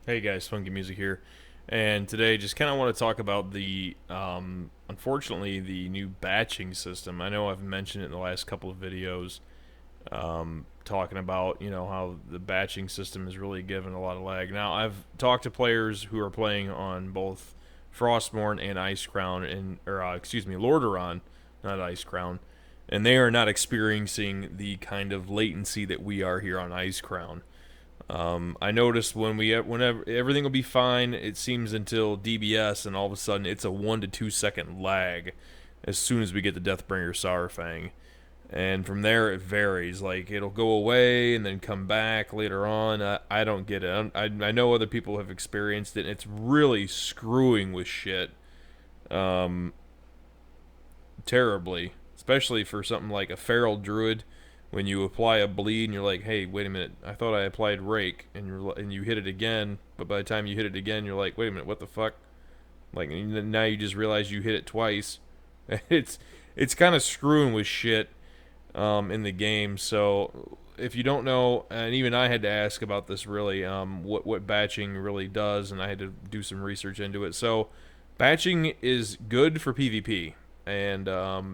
Hey guys, Funkymusic here, and today just kind of want to talk about the, unfortunately, the new batching system. I know I've mentioned it in the last couple of videos, talking about how the batching system is really given a lot of lag. Now I've talked to players who are playing on both Frostmourne and Icecrown, excuse me, Lordaeron, not Icecrown, and they are not experiencing the kind of latency that we are here on Icecrown. I noticed whenever everything will be fine, it seems until DBS, and all of a sudden it's a 1 to 2 second lag as soon as we get the Deathbringer Saurfang. And from there it varies. Like it'll go away and then come back later on. I don't get it. I know other people have experienced it. And it's really screwing with shit, um, terribly, especially for something like a feral druid. When you apply a bleed and you're like, hey, wait a minute, I thought I applied rake, and you hit it again, but by the time you hit it again, you're like, wait a minute, what the fuck? Like now you just realize you hit it twice. It's it's kind of screwing with shit, in the game. So if you don't know, and even I had to ask about this really, what batching really does, and I had to do some research into it. So batching is good for PvP, and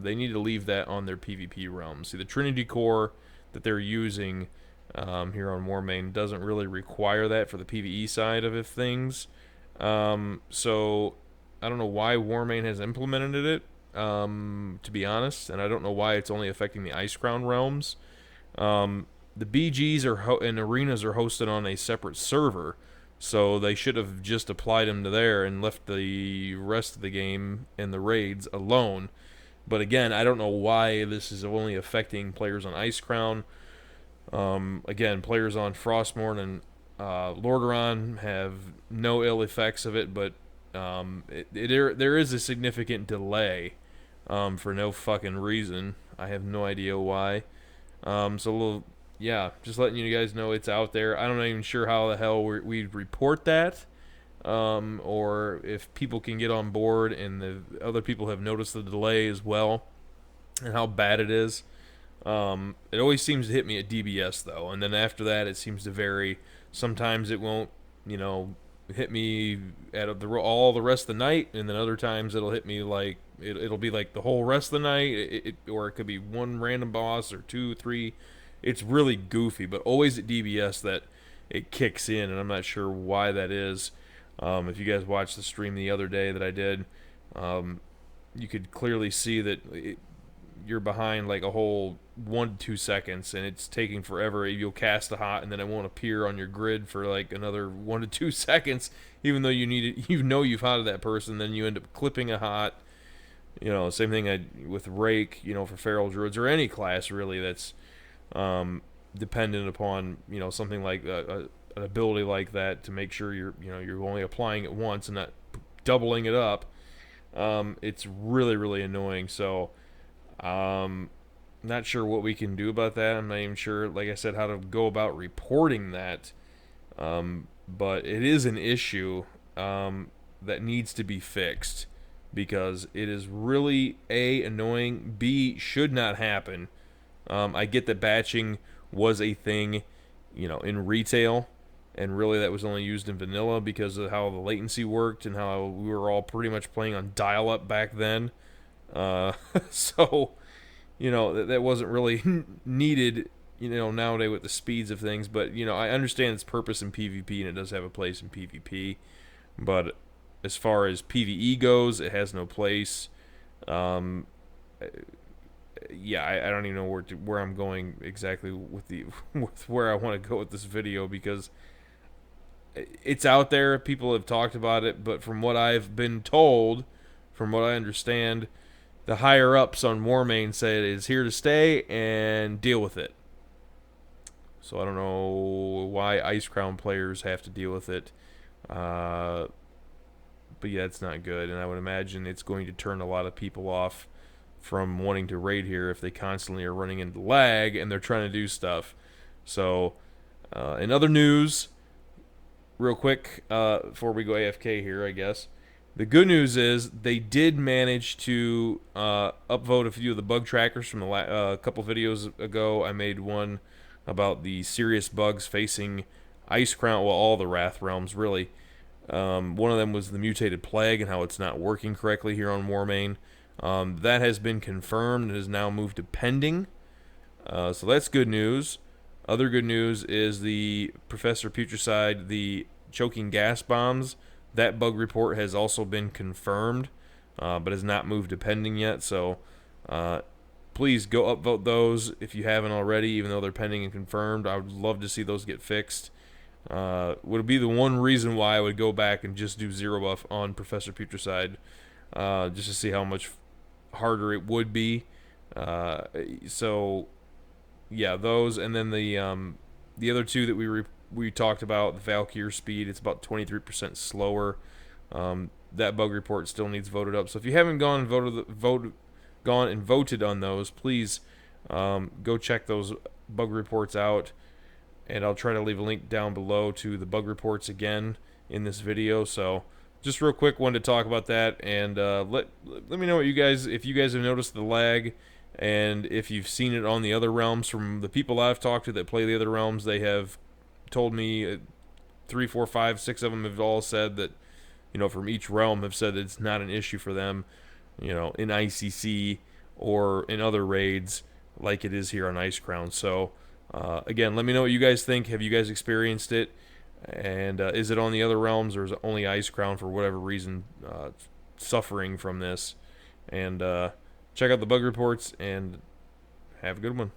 they need to leave that on their PvP realm. See, the Trinity core that they're using, here on Warmane doesn't really require that for the PvE side of things. So I don't know why Warmane has implemented it, to be honest, and I don't know why it's only affecting the Icecrown realms. The BGs and arenas are hosted on a separate server, so they should have just applied them to there and left the rest of the game and the raids alone. But again, I don't know why this is only affecting players on Icecrown. Again, players on Frostmourne and Lordaeron have no ill effects of it, but there is a significant delay, for no fucking reason. I have no idea why. So a little, yeah, just letting you guys know it's out there. I'm not even sure how the hell we'd report that, or if people can get on board and the other people have noticed the delay as well and how bad it is. It always seems to hit me at DBS though, and then after that it seems to vary. Sometimes it won't, hit me all the rest of the night, and then other times it'll hit me like it'll be like the whole rest of the night, or it could be one random boss or two, three. It's really goofy, but always at DBS that it kicks in, and I'm not sure why that is. If you guys watched the stream the other day that I did, you could clearly see that you're behind like a whole 1 to 2 seconds, and it's taking forever. You'll cast a hot, and then it won't appear on your grid for like another 1 to 2 seconds, even though you need it. You've hotted that person, then you end up clipping a hot. Same thing with rake. For feral druids or any class really that's dependent upon something like an ability like that to make sure you're only applying it once and not doubling it up. It's really really annoying. So not sure what we can do about that. I'm not even sure, like I said, how to go about reporting that. But it is an issue, that needs to be fixed because it is really A, annoying, B, should not happen. I get that batching was a thing, in retail, and really that was only used in vanilla because of how the latency worked and how we were all pretty much playing on dial-up back then. So, that wasn't really needed, nowadays with the speeds of things. But, I understand its purpose in PvP, and it does have a place in PvP. But as far as PvE goes, it has no place. Yeah, I don't even know where I'm going exactly with with where I want to go with this video, because it's out there. People have talked about it, but from what I've been told, from what I understand, the higher ups on Warmane say it is here to stay and deal with it. So I don't know why Icecrown players have to deal with it. But yeah, it's not good, and I would imagine it's going to turn a lot of people off from wanting to raid here if they constantly are running into lag and they're trying to do stuff. So, in other news, real quick, before we go AFK here, I guess, the good news is they did manage to upvote a few of the bug trackers from the couple videos ago. I made one about the serious bugs facing Icecrown, well, all the Wrath realms really. One of them was the mutated plague and how it's not working correctly here on Warmane. That has been confirmed and has now moved to pending. So that's good news. Other good news is the Professor Putricide, the choking gas bombs. That bug report has also been confirmed, but has not moved to pending yet. So please go upvote those if you haven't already, even though they're pending and confirmed. I would love to see those get fixed. Would be the one reason why I would go back and just do zero buff on Professor Putricide, just to see how much harder it would be. So yeah, those, and then the other two that we talked about, the Valkyr speed, it's about 23% slower. That bug report still needs voted up. So if you haven't gone and voted on those, please go check those bug reports out. And I'll try to leave a link down below to the bug reports again in this video. So just real quick, wanted to talk about that, and let me know what if you guys have noticed the lag, and if you've seen it on the other realms. From the people I've talked to that play the other realms, they have told me 3, 4, 5, 6 of them have all said that, from each realm have said that it's not an issue for them, in ICC or in other raids like it is here on Icecrown. So again, let me know what you guys think. Have you guys experienced it? And is it on the other realms, or is it only Icecrown for whatever reason suffering from this? And check out the bug reports, and have a good one.